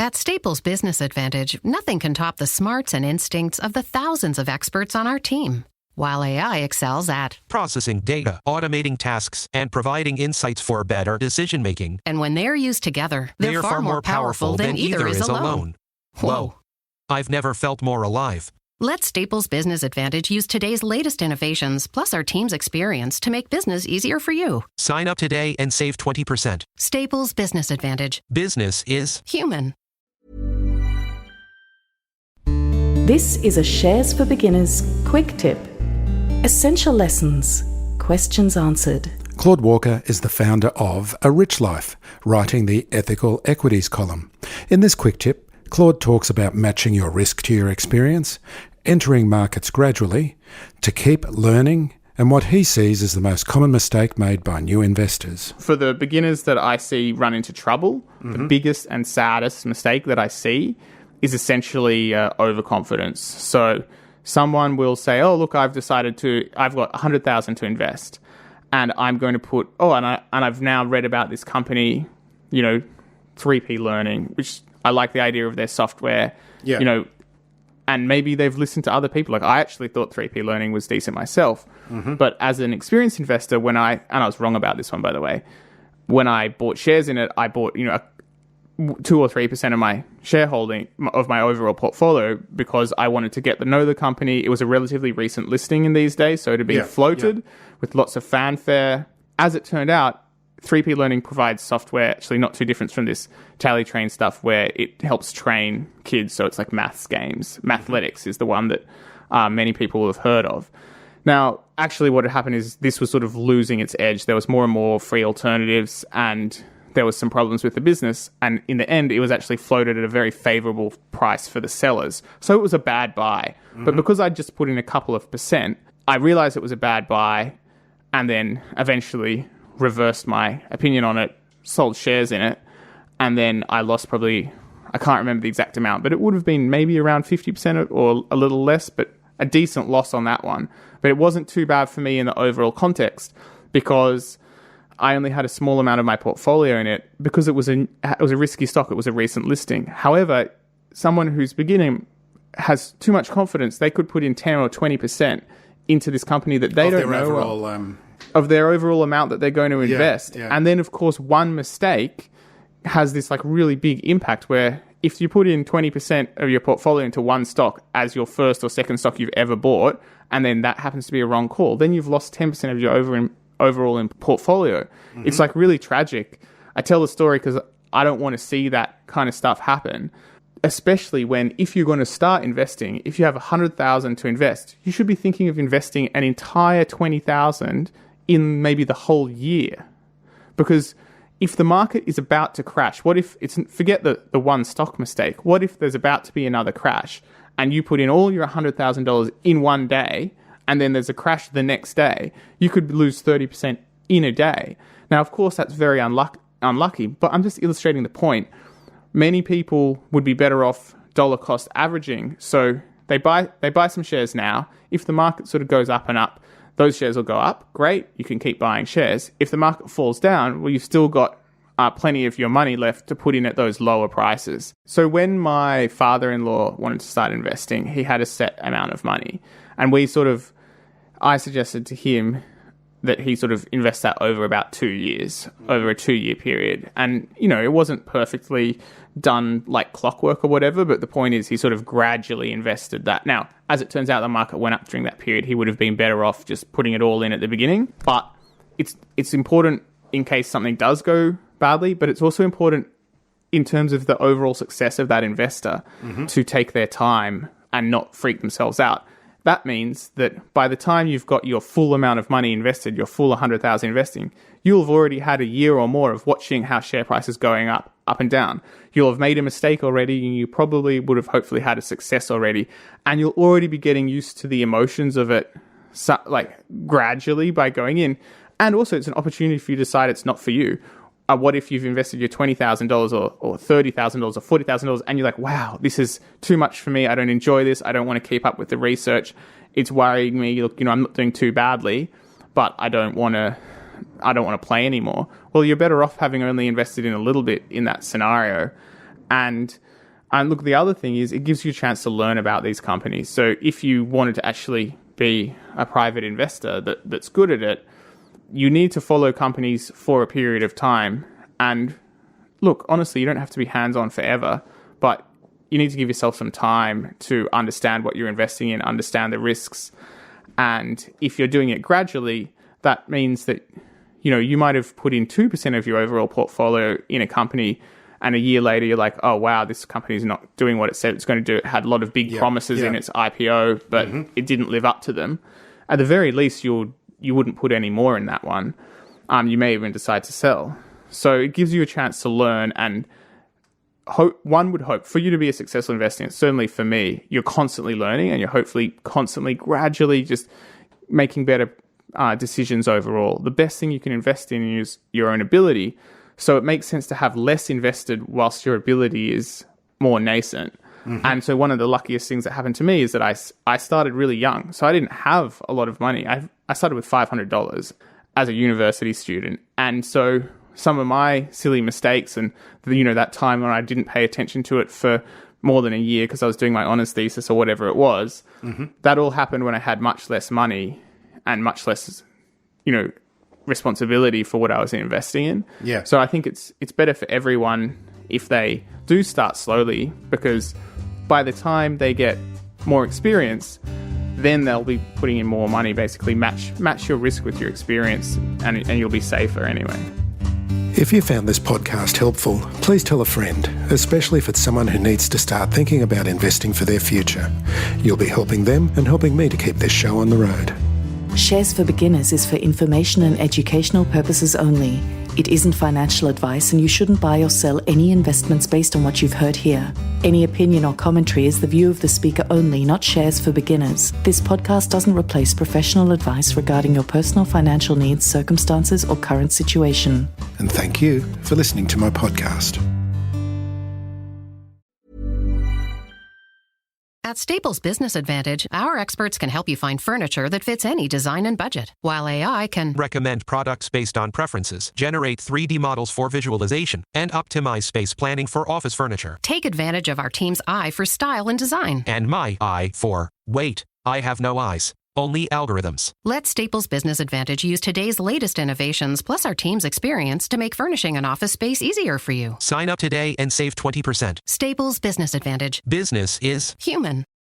At Staples Business Advantage, nothing can top the smarts and instincts of the thousands of experts on our team. While AI excels at processing data, automating tasks, and providing insights for better decision-making. And when they're used together, they're far more powerful than either is alone. Whoa. I've never felt more alive. Let Staples Business Advantage use today's latest innovations, plus our team's experience to make business easier for you. Sign up today and save 20%. Staples Business Advantage. Business is human. This is a Shares for Beginners quick tip. Essential lessons. Questions answered. Claude Walker is the founder of A Rich Life, writing the Ethical Equities column. In this quick tip, Claude talks about matching your risk to your experience, entering markets gradually, to keep learning, and what he sees as the most common mistake made by new investors. For the beginners that I see run into trouble, the biggest and saddest mistake that I see is essentially overconfidence. So someone will say, oh, look, I've got 100,000 to invest, and I'm going to put, I've now read about this company, 3P Learning, which I like the idea of their software, and maybe they've listened to other people. Like, I actually thought 3P Learning was decent myself, but as an experienced investor, and I was wrong about this one, by the way, when I bought shares in it, I bought, 2 or 3% of my shareholding of my overall portfolio because I wanted to get to know the company. It was a relatively recent listing in these days, so it had been floated with lots of fanfare. As it turned out, 3P Learning provides software, actually not too different from this Tally Train stuff, where it helps train kids. So it's like maths games. Mathletics is the one that many people have heard of. Now, actually what had happened is this was sort of losing its edge. There was more and more free alternatives, and there was some problems with the business, and in the end, it was actually floated at a very favorable price for the sellers. So it was a bad buy. But because I just put in a couple of percent, I realized it was a bad buy, and then eventually reversed my opinion on it, sold shares in it, and then I lost probably, I can't remember the exact amount, but it would have been maybe around 50% or a little less, but a decent loss on that one. But it wasn't too bad for me in the overall context, because I only had a small amount of my portfolio in it because it was a risky stock. It was a recent listing. However, someone who's beginning has too much confidence. They could put in 10 or 20% into this company that they don't know of their overall amount that they're going to invest. Yeah. And then, of course, one mistake has this like really big impact where if you put in 20% of your portfolio into one stock as your first or second stock you've ever bought, and then that happens to be a wrong call, then you've lost 10% of your overall in portfolio. It's like really tragic. I tell the story because I don't want to see that kind of stuff happen, especially when if you're going to start investing, if you have 100,000 to invest, you should be thinking of investing an entire 20,000 in maybe the whole year. Because if the market is about to crash, what if forget the one stock mistake, what if there's about to be another crash and you put in all your $100,000 in one day, and then there's a crash the next day? You could lose 30% in a day. Now, of course, that's very unlucky, but I'm just illustrating the point. Many people would be better off dollar cost averaging. So they buy some shares now. If the market sort of goes up and up, those shares will go up. Great, you can keep buying shares. If the market falls down, well, you've still got plenty of your money left to put in at those lower prices. So when my father-in-law wanted to start investing, he had a set amount of money. And I suggested to him that he sort of invest that over about 2 years, over a 2-year period. And, it wasn't perfectly done like clockwork or whatever, but the point is he sort of gradually invested that. Now, as it turns out, the market went up during that period. He would have been better off just putting it all in at the beginning. But it's important in case something does go badly, but it's also important in terms of the overall success of that investor to take their time and not freak themselves out. That means that by the time you've got your full amount of money invested, your full 100,000 investing, you'll have already had a year or more of watching how share prices going up and down. You'll have made a mistake already, and you probably would have hopefully had a success already. And you'll already be getting used to the emotions of it, gradually by going in. And also, it's an opportunity for you to decide it's not for you. What if you've invested your $20,000 or $30,000 or $40,000 and you're like, wow, this is too much for me. I don't enjoy this. I don't want to keep up with the research. It's worrying me. Look, I'm not doing too badly, but I don't want to play anymore. Well, you're better off having only invested in a little bit in that scenario And look, the other thing is it gives you a chance to learn about these companies. So if you wanted to actually be a private investor that's good at it, you need to follow companies for a period of time. And look, honestly, you don't have to be hands-on forever, but you need to give yourself some time to understand what you're investing in, understand the risks. And if you're doing it gradually, that means that, you might have put in 2% of your overall portfolio in a company, and a year later you're like, oh, wow, this company's not doing what it said it's going to do. It had a lot of big promises in its IPO, but it didn't live up to them. At the very least, you wouldn't put any more in that one. You may even decide to sell. So it gives you a chance to learn, and one would hope for you to be a successful investor. Certainly for me, you're constantly learning, and you're hopefully constantly, gradually just making better decisions overall. The best thing you can invest in is your own ability. So it makes sense to have less invested whilst your ability is more nascent. And so one of the luckiest things that happened to me is that I started really young. So I didn't have a lot of money. I started with $500 as a university student. And so some of my silly mistakes and, that time when I didn't pay attention to it for more than a year because I was doing my honours thesis or whatever it was, that all happened when I had much less money and much less, responsibility for what I was investing in. Yeah. So I think it's better for everyone if they do start slowly, because by the time they get more experience, then they'll be putting in more money, basically match your risk with your experience, and you'll be safer anyway. If you found this podcast helpful, please tell a friend, especially if it's someone who needs to start thinking about investing for their future. You'll be helping them and helping me to keep this show on the road. Shares for Beginners is for information and educational purposes only. It isn't financial advice, and you shouldn't buy or sell any investments based on what you've heard here. Any opinion or commentary is the view of the speaker only, not Shares for Beginners. This podcast doesn't replace professional advice regarding your personal financial needs, circumstances, or current situation. And thank you for listening to my podcast. At Staples Business Advantage, our experts can help you find furniture that fits any design and budget, while AI can Recommend products based on preferences, generate 3D models for visualization, and optimize space planning for office furniture. take advantage of our team's eye for style and design. And my eye for, wait, I have no eyes. Only algorithms. Let Staples Business Advantage use today's latest innovations plus our team's experience to make furnishing an office space easier for you. Sign up today and save 20%. Staples Business Advantage. Business is Human.